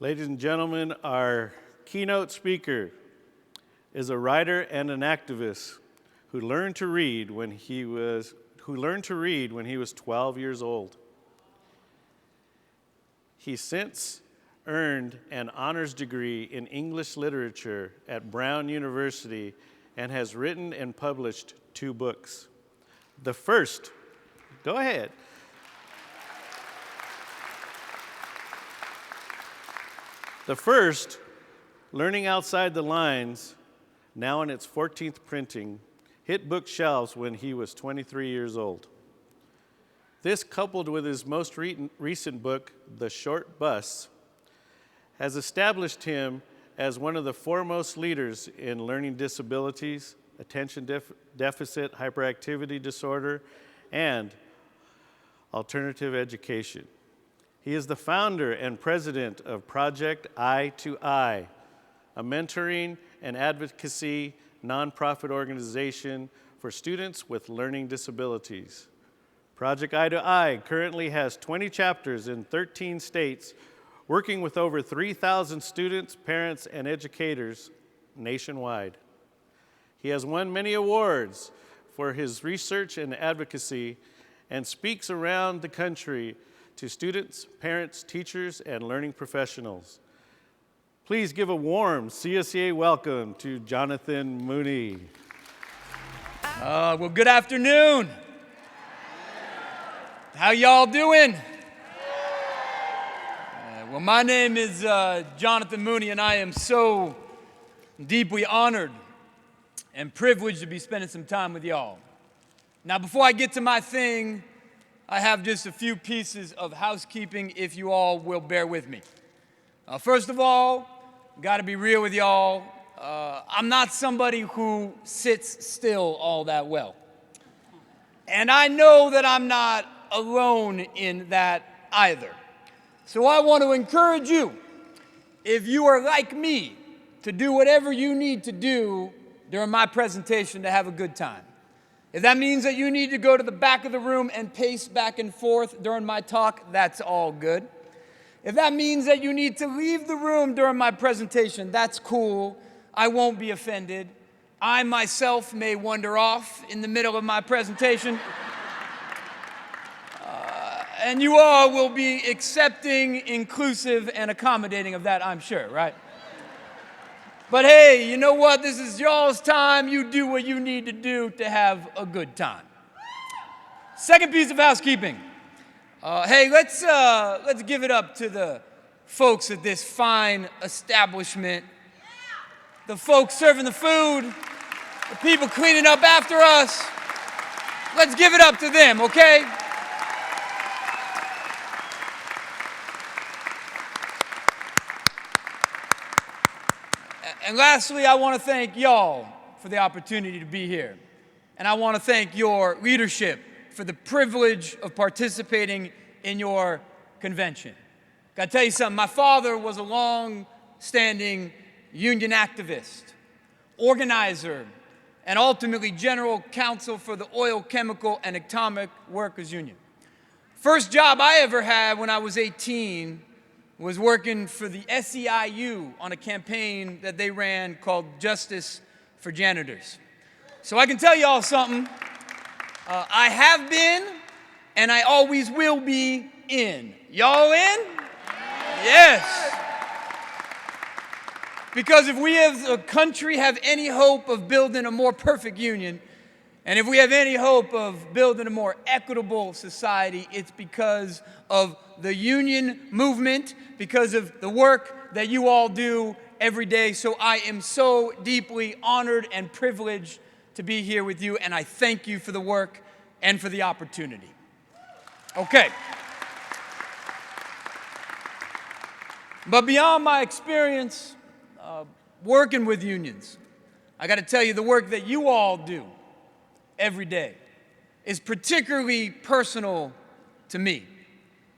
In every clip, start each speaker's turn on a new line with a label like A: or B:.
A: Ladies and gentlemen, our keynote speaker is a writer and an activist who learned to read when he was 12 years old. He since earned an honors degree in English literature at Brown University and has written and published 2 books. The first, go ahead. The first, Learning Outside the Lines, now in its 14th printing, hit bookshelves when he was 23 years old. This, coupled with his most recent book, The Short Bus, has established him as one of the foremost leaders in learning disabilities, attention deficit hyperactivity disorder, and alternative education. He is the founder and president of Project Eye to Eye, a mentoring and advocacy nonprofit organization for students with learning disabilities. Project Eye to Eye currently has 20 chapters in 13 states, working with over 3,000 students, parents, and educators nationwide. He has won many awards for his research and advocacy and speaks around the country to students, parents, teachers, and learning professionals. Please give a warm CSEA welcome to Jonathan MOONEY.
B: Well, good afternoon. How y'all doing? Well, my name is Jonathan MOONEY, and I am so deeply honored and privileged to be spending some time with y'all. Now, before I get to my thing, I have just a few pieces of housekeeping, if you all will bear with me. First of all, got to be real with y'all. I'm not somebody who sits still all that well. And I know that I'm not alone in that either. So I want to encourage you, if you are like me, to do whatever you need to do during my presentation to have a good time. If that means that you need to go to the back of the room and pace back and forth during my talk, that's all good. If that means that you need to leave the room during my presentation, that's cool. I won't be offended. I myself may wander off in the middle of my presentation. And you all will be accepting, inclusive, and accommodating of that, I'm sure, right? But hey, you know what? This is y'all's time. You do what you need to do to have a good time. Second piece of housekeeping. Hey, let's give it up to the folks at this fine establishment. The folks serving the food, the people cleaning up after us. Let's give it up to them, okay? And lastly, I want to thank y'all for the opportunity to be here. And I want to thank your leadership for the privilege of participating in your convention. Got to tell you something, my father was a long-standing union activist, organizer, and ultimately general counsel for the Oil, Chemical, and Atomic Workers Union. First job I ever had when I was 18 was working for the SEIU on a campaign that they ran called Justice for Janitors. So I can tell y'all something. I have been, and I always will be in. Y'all in? Yes. Because if we as a country have any hope of building a more perfect union, and if we have any hope of building a more equitable society, it's because of the union movement, because of the work that you all do every day. So I am so deeply honored and privileged to be here with you, and I thank you for the work and for the opportunity. Okay. But beyond my experience working with unions, I got to tell you the work that you all do every day is particularly personal to me.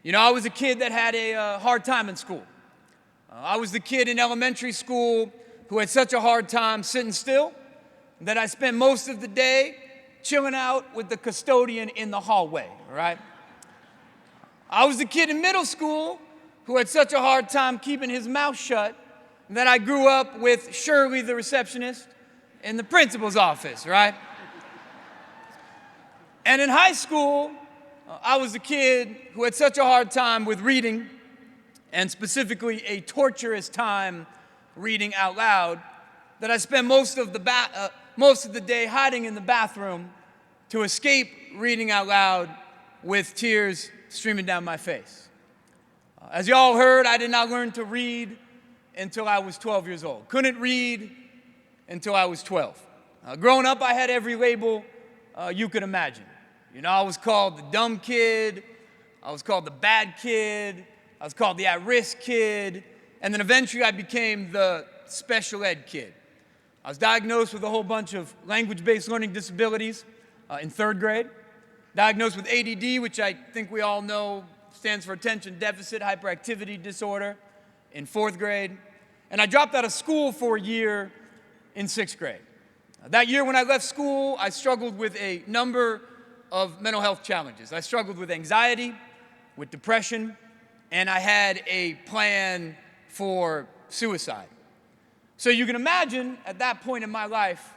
B: You know, I was a kid that had a hard time in school. I was the kid in elementary school who had such a hard time sitting still that I spent most of the day chilling out with the custodian in the hallway, right? I was the kid in middle school who had such a hard time keeping his mouth shut that I grew up with Shirley, the receptionist, in the principal's office, right? And in high school, I was a kid who had such a hard time with reading, and specifically a torturous time reading out loud, that I spent most of the day hiding in the bathroom to escape reading out loud with tears streaming down my face. As you all heard, I did not learn to read until I was 12 years old. Couldn't read until I was 12. Growing up, I had every label you could imagine. You know, I was called the dumb kid, I was called the bad kid, I was called the at-risk kid, and then eventually I became the special ed kid. I was diagnosed with a whole bunch of language-based learning disabilities in 3rd grade, diagnosed with ADD, which I think we all know stands for attention deficit hyperactivity disorder, in 4th grade, and I dropped out of school for a year in 6th grade. That year when I left school, I struggled with a number of mental health challenges. I struggled with anxiety, with depression, and I had a plan for suicide. So you can imagine, at that point in my life,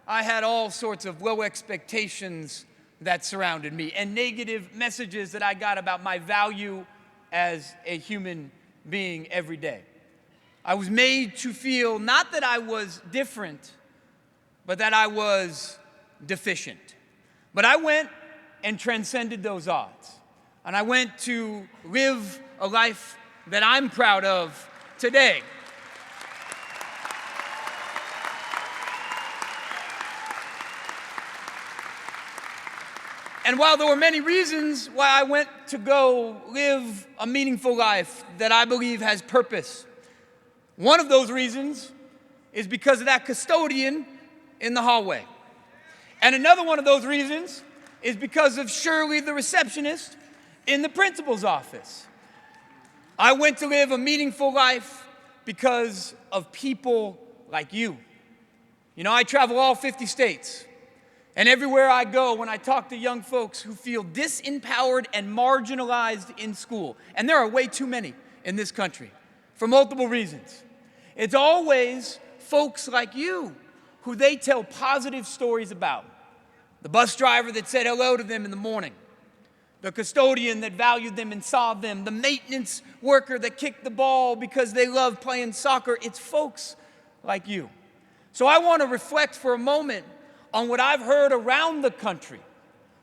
B: I had all sorts of low expectations that surrounded me and negative messages that I got about my value as a human being every day. I was made to feel not that I was different, but that I was deficient. But I went and transcended those odds. And I went to live a life that I'm proud of today. And while there were many reasons why I went to go live a meaningful life that I believe has purpose, one of those reasons is because of that custodian in the hallway. And another one of those reasons is because of Shirley, the receptionist, in the principal's office. I went to live a meaningful life because of people like you. You know, I travel all 50 states. And everywhere I go, when I talk to young folks who feel disempowered and marginalized in school, and there are way too many in this country, for multiple reasons, it's always folks like you who they tell positive stories about. The bus driver that said hello to them in the morning, the custodian that valued them and saw them, the maintenance worker that kicked the ball because they love playing soccer. It's folks like you. So I want to reflect for a moment on what I've heard around the country,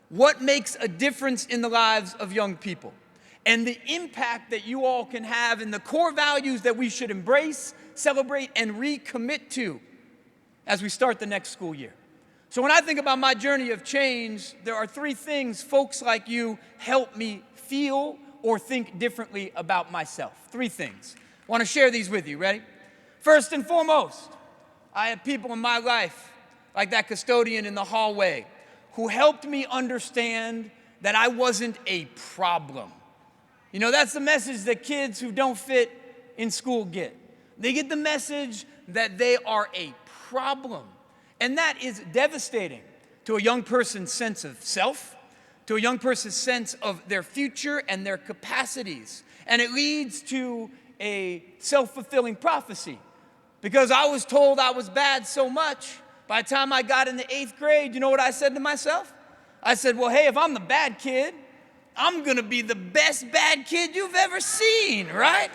B: what makes a difference in the lives of young people, and the impact that you all can have in the core values that we should embrace, celebrate, and recommit to as we start the next school year. So when I think about my journey of change, there are 3 things folks like you help me feel or think differently about myself. 3 things. I want to share these with you. Ready? First and foremost, I have people in my life, like that custodian in the hallway, who helped me understand that I wasn't a problem. You know, that's the message that kids who don't fit in school get. They get the message that they are a problem. And that is devastating to a young person's sense of self, to a young person's sense of their future and their capacities. And it leads to a self-fulfilling prophecy. Because I was told I was bad so much, by the time I got into 8th grade, you know what I said to myself? I said, well, hey, if I'm the bad kid, I'm going to be the best bad kid you've ever seen, right?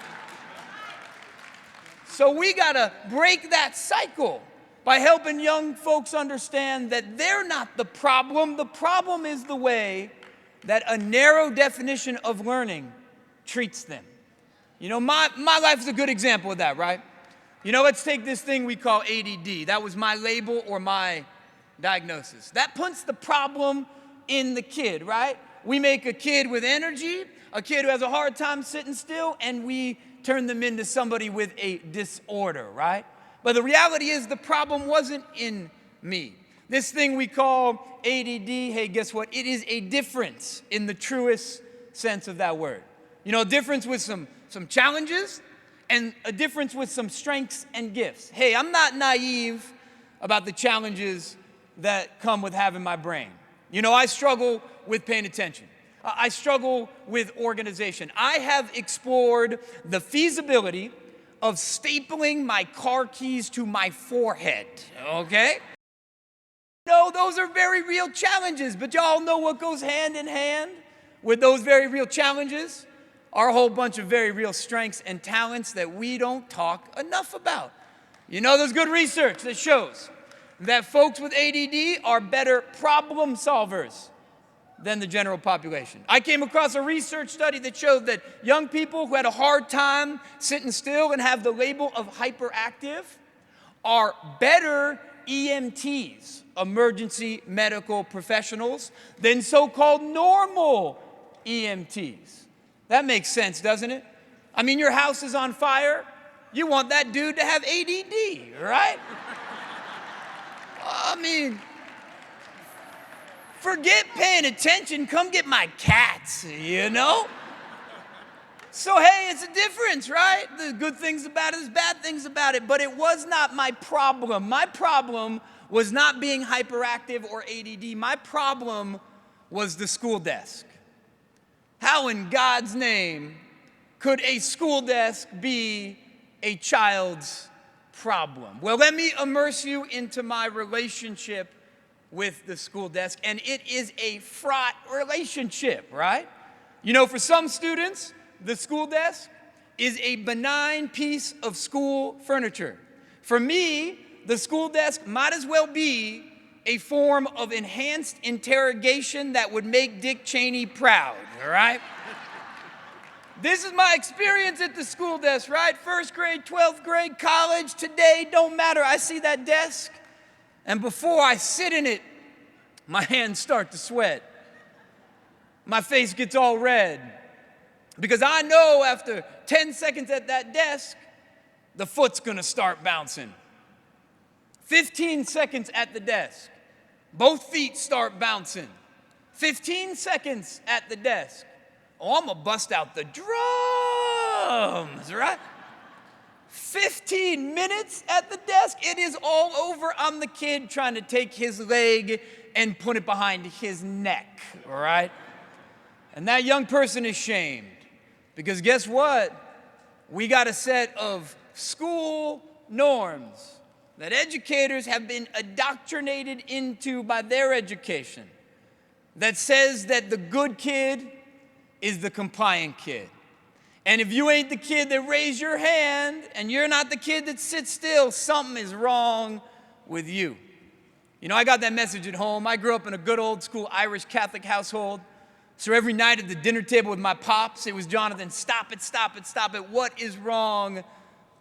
B: So we got to break that cycle by helping young folks understand that they're not the problem. The problem is the way that a narrow definition of learning treats them. You know, my life is a good example of that, right? You know, let's take this thing we call ADD. That was my label or my diagnosis. That puts the problem in the kid, right? We make a kid with energy, a kid who has a hard time sitting still, and we turn them into somebody with a disorder, right? But the reality is the problem wasn't in me. This thing we call ADD, hey, guess what? It is a difference in the truest sense of that word. You know, a difference with some challenges and a difference with some strengths and gifts. Hey, I'm not naive about the challenges that come with having my brain. You know, I struggle with paying attention. I struggle with organization. I have explored the feasibility of stapling my car keys to my forehead, okay? No, those are very real challenges, but y'all know what goes hand in hand with those very real challenges? Are a whole bunch of very real strengths and talents that we don't talk enough about. You know, there's good research that shows that folks with ADD are better problem solvers than the general population. I came across a research study that showed that young people who had a hard time sitting still and have the label of hyperactive are better EMTs, emergency medical professionals, than so-called normal EMTs. That makes sense, doesn't it? I mean, your house is on fire. You want that dude to have ADD, right? I mean, forget paying attention. Come get my cats, you know? So, hey, it's a difference, right? There's good things about it, there's bad things about it, but it was not my problem. My problem was not being hyperactive or ADD. My problem was the school desk. How in God's name could a school desk be a child's problem? Well, let me immerse you into my relationship with the school desk, and it is a fraught relationship, right? You know, for some students, the school desk is a benign piece of school furniture. For me, the school desk might as well be a form of enhanced interrogation that would make Dick Cheney proud, all right? This is my experience at the school desk, right? First grade, 12th grade, college, today, don't matter. I see that desk, and before I sit in it, my hands start to sweat. My face gets all red. Because I know after 10 seconds at that desk, the foot's gonna start bouncing. 15 seconds at the desk, both feet start bouncing. 15 seconds at the desk, oh, I'm gonna bust out the drums, right? 15 minutes at the desk, it is all over. I'm the kid trying to take his leg and put it behind his neck, all right? And that young person is shamed. Because guess what? We got a set of school norms that educators have been indoctrinated into by their education that says that the good kid is the compliant kid. And if you ain't the kid that raised your hand and you're not the kid that sits still, something is wrong with you. You know, I got that message at home. I grew up in a good old school Irish Catholic household. So every night at the dinner table with my pops, it was, Jonathan, stop it, stop it, stop it. What is wrong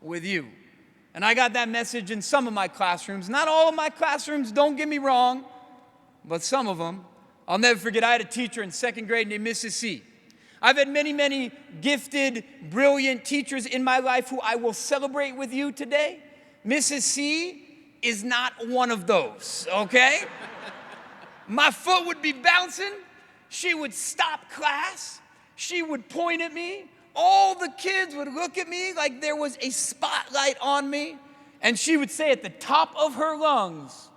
B: with you? And I got that message in some of my classrooms. Not all of my classrooms, don't get me wrong, but some of them. I'll never forget, I had a teacher in second grade named Mrs. C. I've had many, many gifted, brilliant teachers in my life who I will celebrate with you today. Mrs. C is not one of those, okay? My foot would be bouncing. She would stop class. She would point at me. All the kids would look at me like there was a spotlight on me. And she would say at the top of her lungs,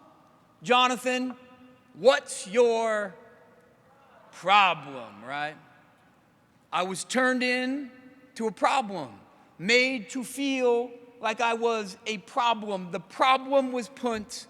B: Jonathan, what's your problem, right? I was turned in to a problem, made to feel like I was a problem. The problem was put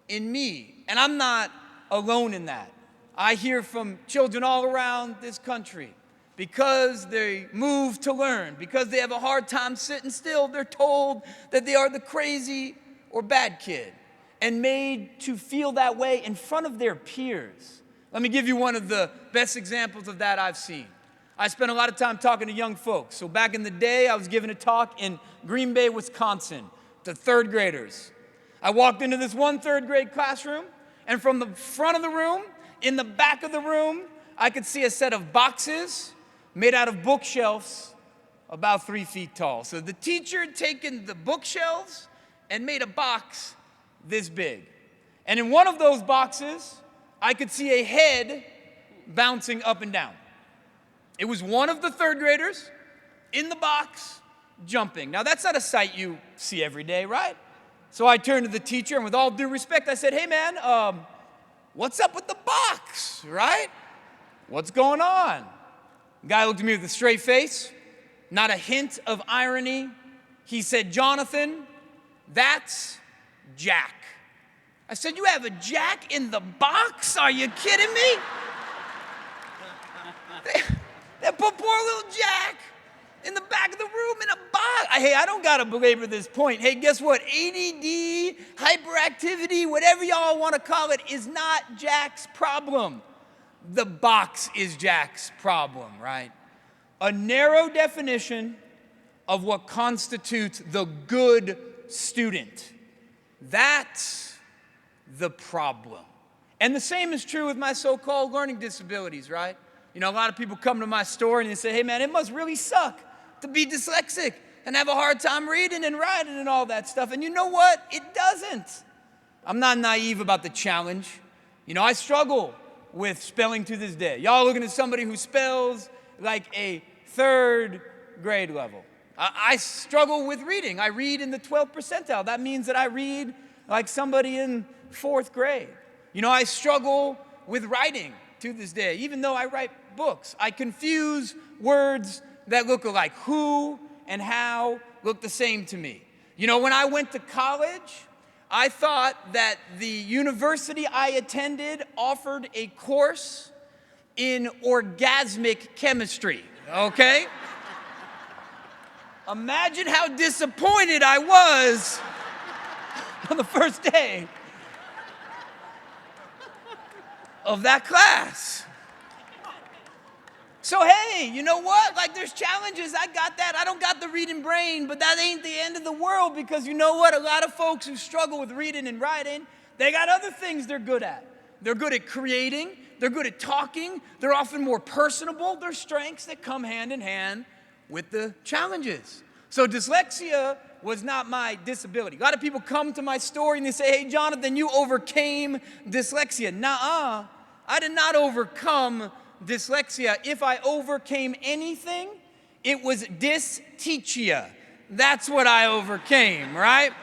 B: in me. And I'm not alone in that. I hear from children all around this country, because they move to learn, because they have a hard time sitting still, they're told that they are the crazy or bad kid and made to feel that way in front of their peers. Let me give you one of the best examples of that I've seen. I spent a lot of time talking to young folks. So back in the day, I was giving a talk in Green Bay, Wisconsin to third graders. I walked into this one third grade classroom, and from the front of the room, in the back of the room, I could see a set of boxes made out of bookshelves about 3 feet tall. So the teacher had taken the bookshelves and made a box this big. And in one of those boxes, I could see a head bouncing up and down. It was one of the third graders in the box jumping. Now, that's not a sight you see every day, right? So I turned to the teacher, and with all due respect, I said, hey, man, what's up with the box, right? What's going on? The guy looked at me with a straight face, not a hint of irony. He said, Jonathan, that's Jack. I said, you have a Jack in the box? Are you kidding me? They put poor little Jack in the back of the room in a box. Hey, I don't got to belabor this point. Hey, guess what? ADD, hyperactivity, whatever y'all want to call it, is not Jack's problem. The box is Jack's problem, right? A narrow definition of what constitutes the good student. That's the problem. And the same is true with my so-called learning disabilities, right? You know, a lot of people come to my store and they say, hey man, it must really suck to be dyslexic and have a hard time reading and writing and all that stuff. And you know what? It doesn't. I'm not naive about the challenge. You know, I struggle with spelling to this day. Y'all looking at somebody who spells like a third grade level. I struggle with reading. I read in the 12th percentile. That means that I read like somebody in 4th grade. You know, I struggle with writing to this day, even though I write books. I confuse words that look alike. Who and how look the same to me. You know, when I went to college, I thought that the university I attended offered a course in orgasmic chemistry, okay? Imagine how disappointed I was on the first day of that class. So hey, you know what? Like there's challenges. I got that. I don't got the reading brain, but that ain't the end of the world because you know what? A lot of folks who struggle with reading and writing, they got other things they're good at. They're good at creating. They're good at talking. They're often more personable. They're strengths that come hand in hand with the challenges. So dyslexia was not my disability. A lot of people come to my story and they say, hey, Jonathan, you overcame dyslexia. Nuh-uh. I did not overcome dyslexia. If I overcame anything, it was dysteachia. That's what I overcame, right?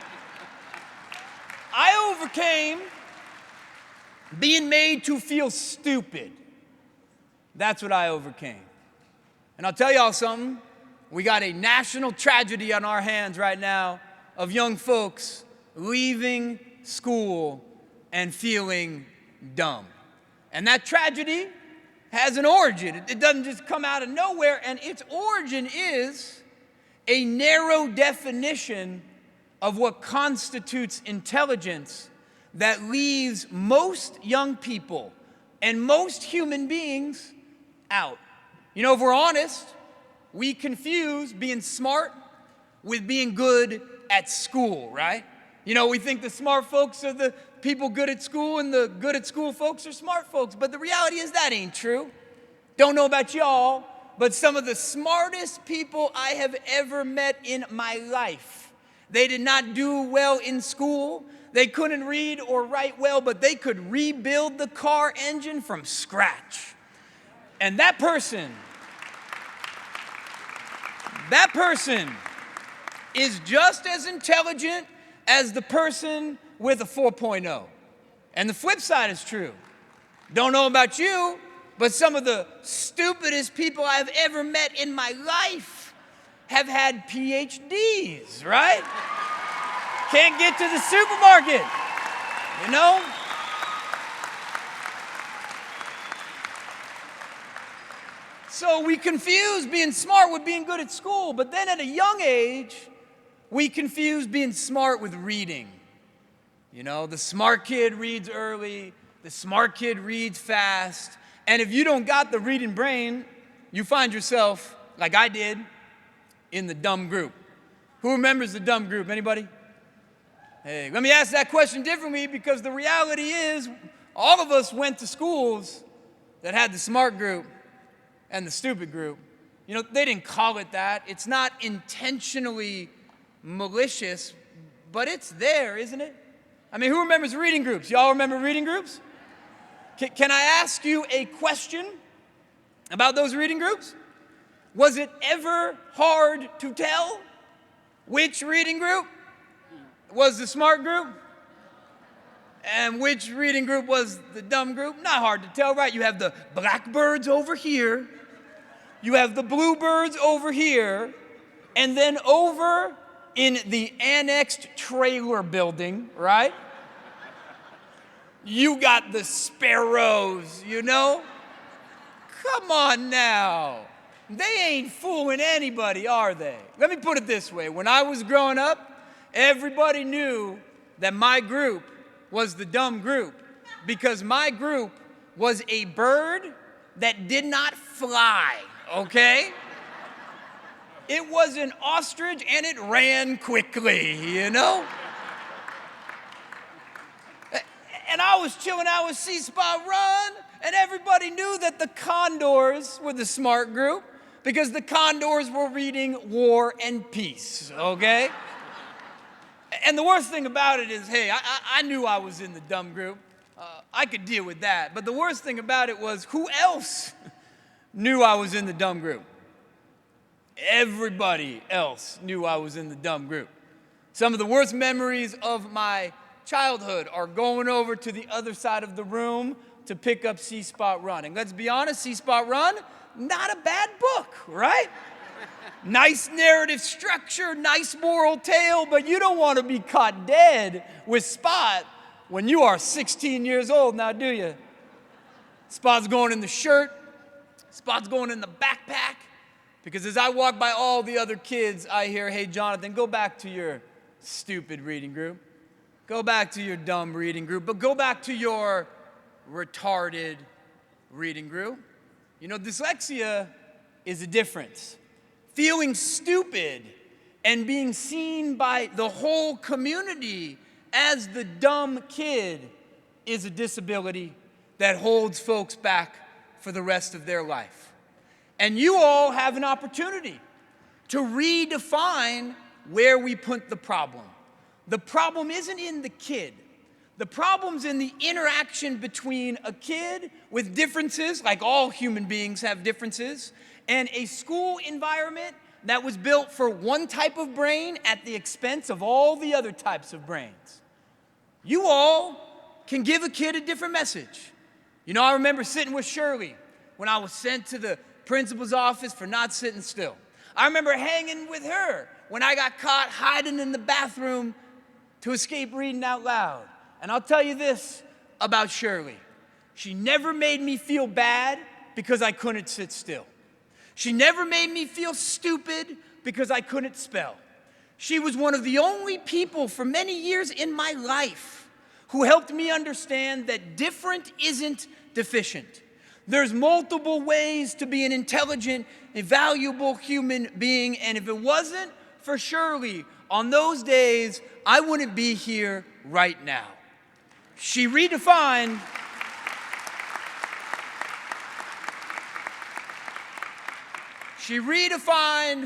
B: I overcame being made to feel stupid. That's what I overcame. And I'll tell y'all something. We got a national tragedy on our hands right now of young folks leaving school and feeling dumb. And that tragedy has an origin. It doesn't just come out of nowhere, and its origin is a narrow definition of what constitutes intelligence that leaves most young people and most human beings out. You know, if we're honest, we confuse being smart with being good at school, right? You know, we think the smart folks are the people good at school and the good at school folks are smart folks, but the reality is that ain't true. Don't know about y'all, but some of the smartest people I have ever met in my life, they did not do well in school. They couldn't read or write well, but they could rebuild the car engine from scratch. And that person is just as intelligent as the person with a 4.0. And the flip side is true. Don't know about you, but some of the stupidest people I've ever met in my life have had PhDs, right? Can't get to the supermarket, you know? So we confuse being smart with being good at school, but then at a young age, we confuse being smart with reading. You know, the smart kid reads early, the smart kid reads fast, and if you don't got the reading brain, you find yourself, like I did, in the dumb group. Who remembers the dumb group? Anybody? Hey, let me ask that question differently because the reality is all of us went to schools that had the smart group and the stupid group. You know, they didn't call it that. It's not intentionally malicious, but it's there, isn't it? I mean, who remembers reading groups? Y'all remember reading groups? Can I ask you a question about those reading groups? Was it ever hard to tell which reading group was the smart group And which reading group was the dumb group? Not hard to tell, right? You have the blackbirds over here. You have the bluebirds over here. And then over in the annexed trailer building, right? You got the sparrows, you know? Come on now. They ain't fooling anybody, are they? Let me put it this way. When I was growing up, everybody knew that my group was the dumb group because my group was a bird that did not fly, okay? It was an ostrich and it ran quickly, you know? And I was chilling out with C-Spot Run, and everybody knew that the condors were the smart group because the condors were reading War and Peace, okay? And the worst thing about it is, hey, I knew I was in the dumb group. I could deal with that. But the worst thing about it was, who else knew I was in the dumb group? Everybody else knew I was in the dumb group. Some of the worst memories of my childhood are going over to the other side of the room to pick up C-Spot Run. And let's be honest, C-Spot Run, not a bad book, right? Nice narrative structure, nice moral tale, but you don't want to be caught dead with Spot when you are 16 years old now, do you? Spot's going in the shirt, Spot's going in the backpack, because as I walk by all the other kids, I hear, hey, Jonathan, go back to your stupid reading group. Go back to your dumb reading group, but go back to your retarded reading group. You know, dyslexia is a difference. Feeling stupid and being seen by the whole community as the dumb kid is a disability that holds folks back for the rest of their life. And you all have an opportunity to redefine where we put the problem. The problem isn't in the kid. The problem's in the interaction between a kid with differences, like all human beings have differences, and a school environment that was built for one type of brain at the expense of all the other types of brains. You all can give a kid a different message. You know, I remember sitting with Shirley when I was sent to the principal's office for not sitting still. I remember hanging with her when I got caught hiding in the bathroom to escape reading out loud. And I'll tell you this about Shirley. She never made me feel bad because I couldn't sit still. She never made me feel stupid because I couldn't spell. She was one of the only people for many years in my life who helped me understand that different isn't deficient. There's multiple ways to be an intelligent and valuable human being, and if it wasn't for Shirley on those days, I wouldn't be here right now. She redefined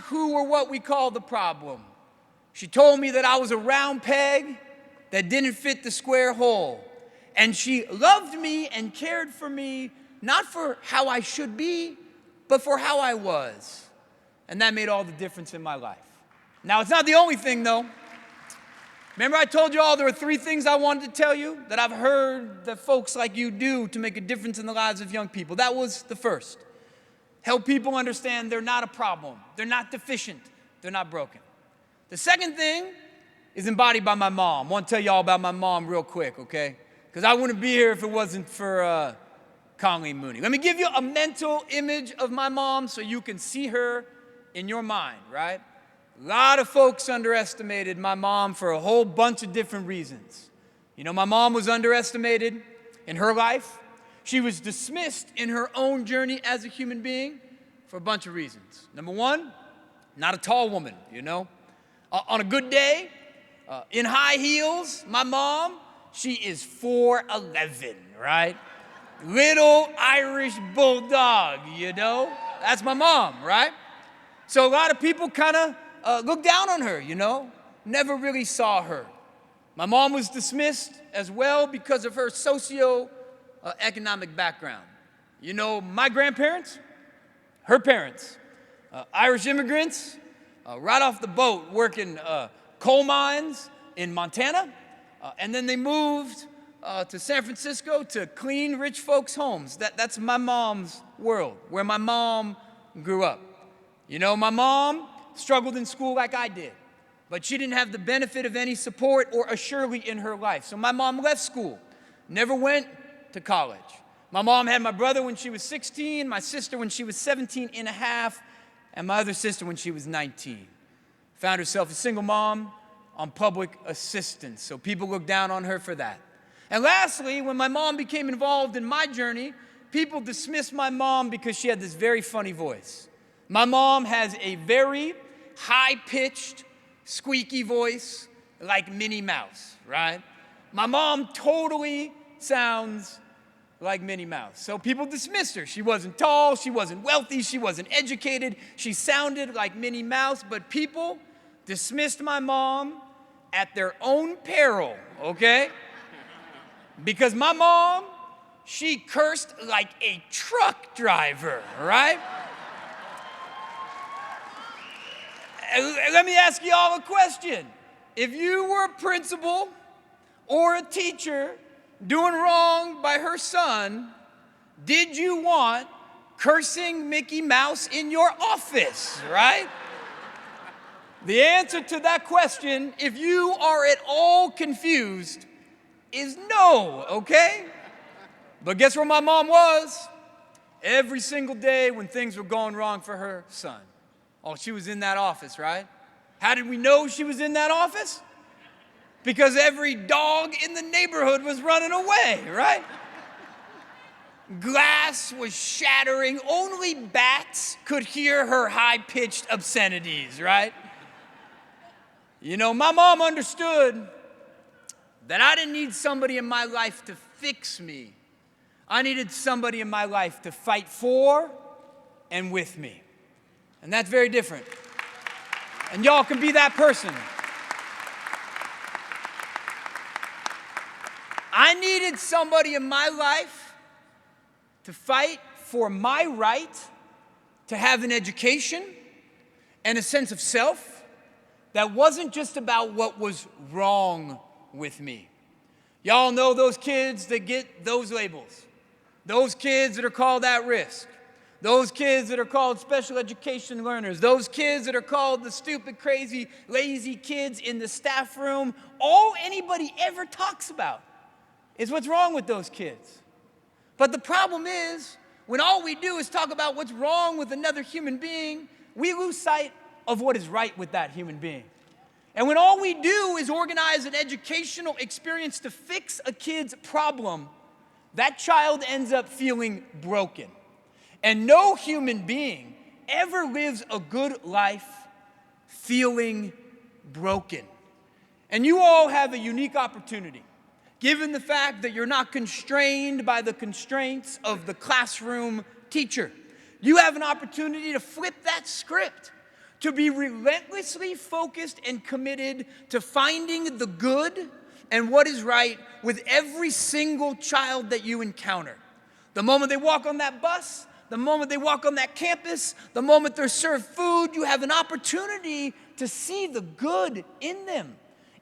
B: who or what we call the problem. She told me that I was a round peg that didn't fit the square hole. And she loved me and cared for me, not for how I should be, but for how I was. And that made all the difference in my life. Now, it's not the only thing, though. Remember I told you all there were 3 things I wanted to tell you that I've heard that folks like you do to make a difference in the lives of young people. That was the first. Help people understand they're not a problem. They're not deficient. They're not broken. The second thing is embodied by my mom. I want to tell you all about my mom real quick, okay? Because I wouldn't be here if it wasn't for Colleen Mooney. Let me give you a mental image of my mom so you can see her in your mind, right? A lot of folks underestimated my mom for a whole bunch of different reasons. You know, my mom was underestimated in her life. She was dismissed in her own journey as a human being for a bunch of reasons. Number one, not a tall woman, you know. On a good day, in high heels, my mom, she is 4'11", right? Little Irish bulldog, you know. That's my mom, right? So a lot of people kind of looked down on her, you know. Never really saw her. My mom was dismissed as well because of her socio-economic background. You know, my grandparents, her parents, Irish immigrants, right off the boat working coal mines in Montana, and then they moved to San Francisco to clean rich folks' homes. That's my mom's world, where my mom grew up. You know, my mom struggled in school like I did, but she didn't have the benefit of any support or a Shirley in her life. So my mom left school, never went to college. My mom had my brother when she was 16, my sister when she was 17 and a half, and my other sister when she was 19. Found herself a single mom on public assistance, so people looked down on her for that. And lastly, when my mom became involved in my journey, people dismissed my mom because she had this very funny voice. My mom has a very high-pitched, squeaky voice like Minnie Mouse, right? My mom totally sounds like Minnie Mouse. So people dismissed her. She wasn't tall, she wasn't wealthy, she wasn't educated. She sounded like Minnie Mouse, but people dismissed my mom at their own peril, okay? Because my mom, she cursed like a truck driver, right? Let me ask y'all a question. If you were a principal or a teacher doing wrong by her son, did you want cursing Mickey Mouse in your office, right? The answer to that question, if you are at all confused, is no, okay? But guess where my mom was? Every single day when things were going wrong for her son. Oh, she was in that office, right? How did we know she was in that office? Because every dog in the neighborhood was running away, right? Glass was shattering. Only bats could hear her high-pitched obscenities, right? You know, my mom understood that I didn't need somebody in my life to fix me. I needed somebody in my life to fight for and with me. And that's very different. And y'all can be that person. I needed somebody in my life to fight for my right to have an education and a sense of self that wasn't just about what was wrong with me. Y'all know those kids that get those labels. Those kids that are called at risk. Those kids that are called special education learners. Those kids that are called the stupid, crazy, lazy kids in the staff room. All anybody ever talks about is what's wrong with those kids. But the problem is, when all we do is talk about what's wrong with another human being, we lose sight of what is right with that human being. And when all we do is organize an educational experience to fix a kid's problem, that child ends up feeling broken. And no human being ever lives a good life feeling broken. And you all have a unique opportunity, given the fact that you're not constrained by the constraints of the classroom teacher. You have an opportunity to flip that script, to be relentlessly focused and committed to finding the good and what is right with every single child that you encounter. The moment they walk on that bus, the moment they walk on that campus, the moment they're served food, you have an opportunity to see the good in them.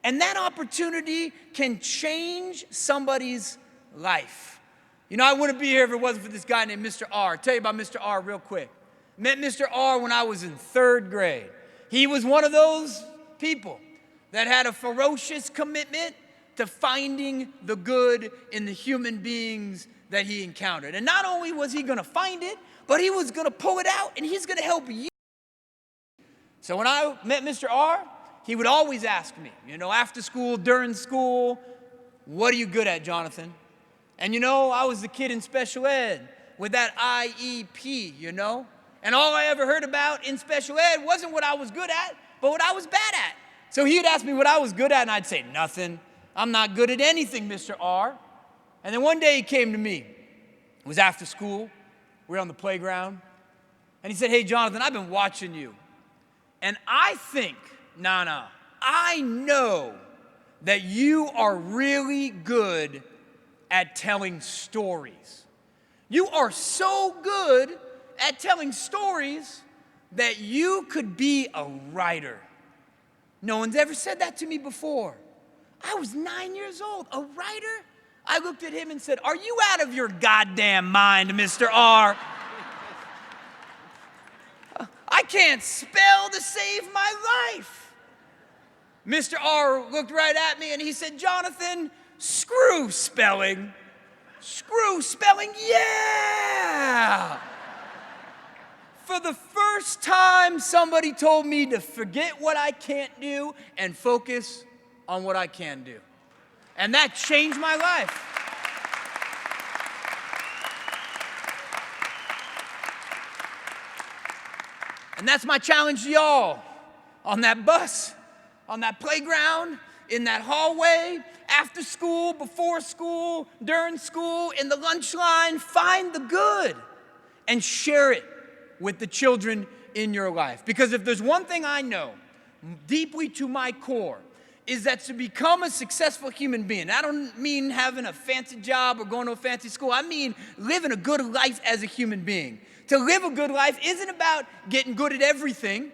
B: And that opportunity can change somebody's life. You know, I wouldn't be here if it wasn't for this guy named Mr. R. I'll tell you about Mr. R real quick. Met Mr. R when I was in 3rd grade. He was one of those people that had a ferocious commitment to finding the good in the human beings that he encountered. And not only was he going to find it, but he was going to pull it out and he's going to help you. So when I met Mr. R, he would always ask me, you know, after school, during school, what are you good at, Jonathan? And you know, I was the kid in special ed with that IEP, you know? And all I ever heard about in special ed wasn't what I was good at, but what I was bad at. So he'd ask me what I was good at, and I'd say, nothing. I'm not good at anything, Mr. R. And then one day he came to me. It was after school. We were on the playground. And he said, hey, Jonathan, I've been watching you. And I think, I know that you are really good at telling stories. You are so good at telling stories that you could be a writer. No one's ever said that to me before. I was 9 years old. A writer? I looked at him and said, "Are you out of your goddamn mind, Mr. R? I can't spell to save my life." Mr. R looked right at me and he said, "Jonathan, screw spelling. Screw spelling, yeah!" For the first time, somebody told me to forget what I can't do and focus on what I can do. And that changed my life. And that's my challenge to y'all. On that bus, on that playground, in that hallway, after school, before school, during school, in the lunch line, find the good and share it with the children in your life. Because if there's one thing I know deeply to my core, is that to become a successful human being, I don't mean having a fancy job or going to a fancy school. I mean living a good life as a human being. To live a good life isn't about getting good at everything.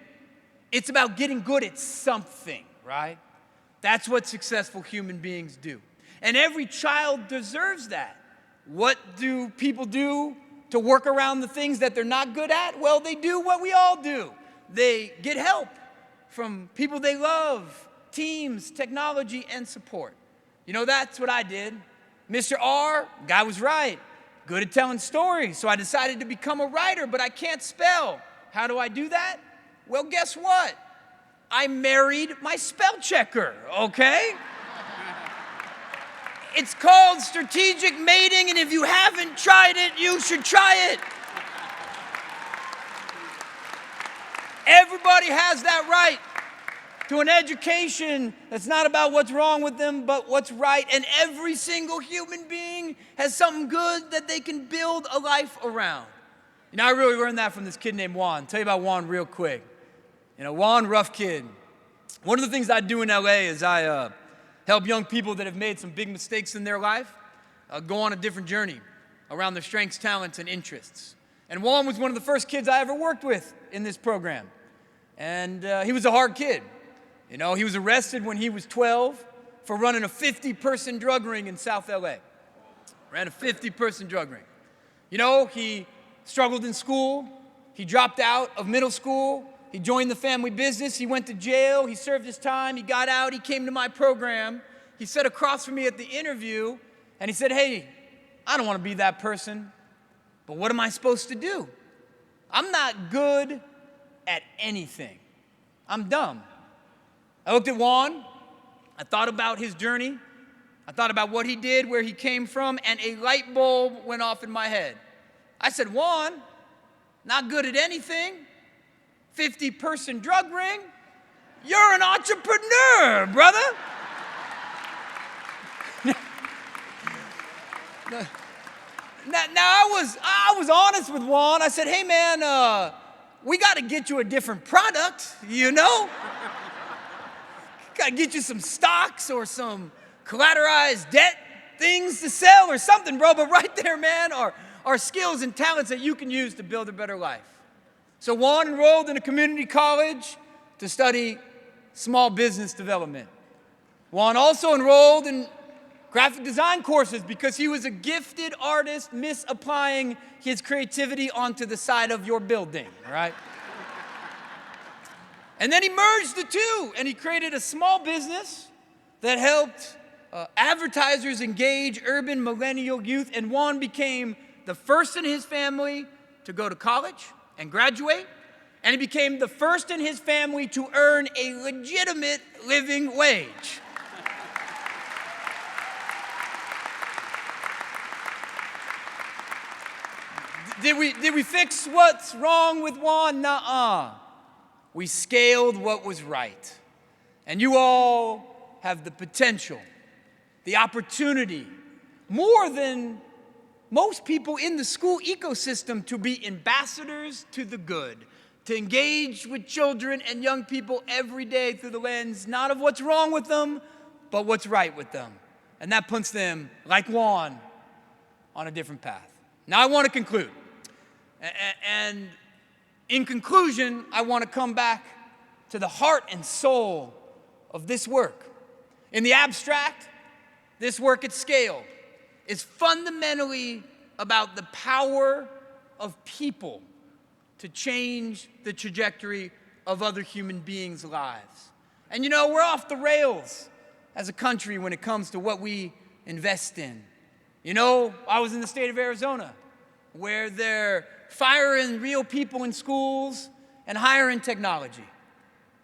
B: It's about getting good at something, right? That's what successful human beings do. And every child deserves that. What do people do to work around the things that they're not good at? Well, they do what we all do. They get help from people they love, teams, technology, and support. You know, that's what I did. Mr. R, guy was right. Good at telling stories, so I decided to become a writer, but I can't spell. How do I do that? Well, guess what? I married my spell checker, okay? It's called strategic mating, and if you haven't tried it, you should try it. Everybody has that right to an education that's not about what's wrong with them, but what's right. And every single human being has something good that they can build a life around. You know, I really learned that from this kid named Juan. I'll tell you about Juan real quick. You know, Juan, rough kid. One of the things I do in LA is I help young people that have made some big mistakes in their life go on a different journey around their strengths, talents, and interests. And Juan was one of the first kids I ever worked with in this program. And he was a hard kid. You know, he was arrested when he was 12 for running a 50-person drug ring in South LA. Ran a 50-person drug ring. You know, he struggled in school. He dropped out of middle school. He joined the family business. He went to jail. He served his time. He got out. He came to my program. He sat across from me at the interview, and he said, "Hey, I don't want to be that person, but what am I supposed to do? I'm not good at anything. I'm dumb." I looked at Juan. I thought about his journey. I thought about what he did, where he came from, and a light bulb went off in my head. I said, "Juan, not good at anything, 50-person drug ring. You're an entrepreneur, brother." Now I was honest with Juan. I said, "Hey man, we got to get you a different product, you know? Got to get you some stocks or some collateralized debt things to sell or something, bro." But right there, man, are skills and talents that you can use to build a better life. So Juan enrolled in a community college to study small business development. Juan also enrolled in graphic design courses because he was a gifted artist misapplying his creativity onto the side of your building, right? And then he merged the two, and he created a small business that helped advertisers engage urban millennial youth, and Juan became the first in his family to go to college and graduate, and he became the first in his family to earn a legitimate living wage. Did we fix what's wrong with Juan? Nuh-uh. We scaled what was right. And you all have the potential, the opportunity, more than most people in the school ecosystem, to be ambassadors to the good, to engage with children and young people every day through the lens, not of what's wrong with them, but what's right with them. And that puts them, like Juan, on a different path. Now I want to conclude. And in conclusion, I want to come back to the heart and soul of this work. In the abstract, this work at scale is fundamentally about the power of people to change the trajectory of other human beings' lives. And you know, we're off the rails as a country when it comes to what we invest in. You know, I was in the state of Arizona, where they're firing real people in schools and hiring technology.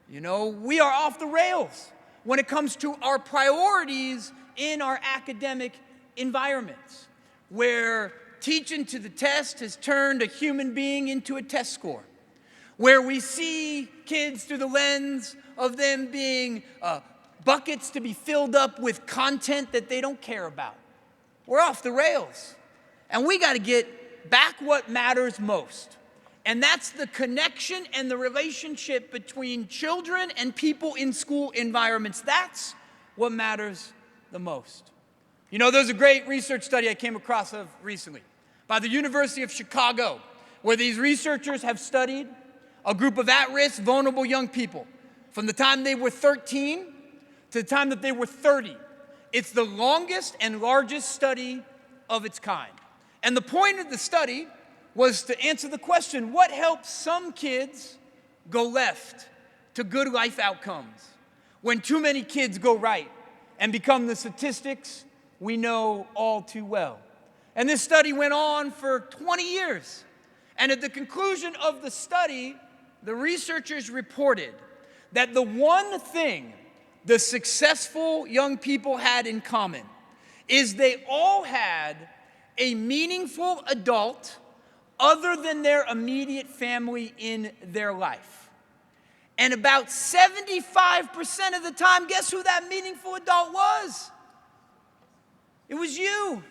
B: You know, we are off the rails when it comes to our priorities in our academic environments, where teaching to the test has turned a human being into a test score, where we see kids through the lens of them being buckets to be filled up with content that they don't care about. We're off the rails. And we got to get back what matters most. And that's the connection and the relationship between children and people in school environments. That's what matters the most. You know, there's a great research study I came across of recently by the University of Chicago, where these researchers have studied a group of at-risk, vulnerable young people from the time they were 13 to the time that they were 30. It's the longest and largest study of its kind. And the point of the study was to answer the question, what helps some kids go left to good life outcomes when too many kids go right and become the statistics we know all too well? And this study went on for 20 years. And at the conclusion of the study, the researchers reported that the one thing the successful young people had in common is they all had a meaningful adult other than their immediate family in their life. And about 75% of the time, guess who that meaningful adult was? It was you.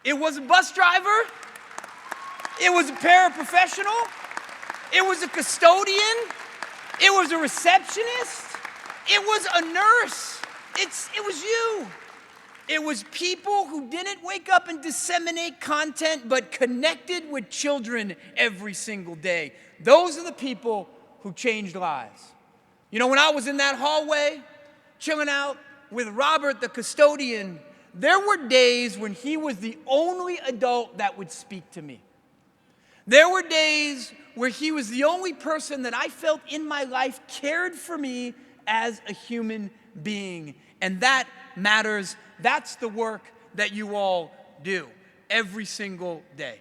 B: It was a bus driver. It was a paraprofessional. It was a custodian. It was a receptionist. It was a nurse. It was you. It was people who didn't wake up and disseminate content, but connected with children every single day. Those are the people who changed lives. You know, when I was in that hallway, chilling out with Robert, the custodian, there were days when he was the only adult that would speak to me. There were days where he was the only person that I felt in my life cared for me as a human being. And that matters. That's the work that you all do every single day.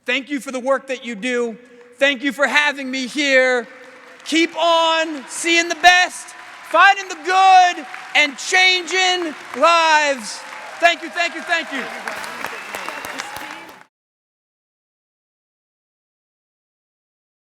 B: Thank you for the work that you do. Thank you for having me here. Keep on seeing the best, finding the good, and changing lives. Thank you, thank you, thank you.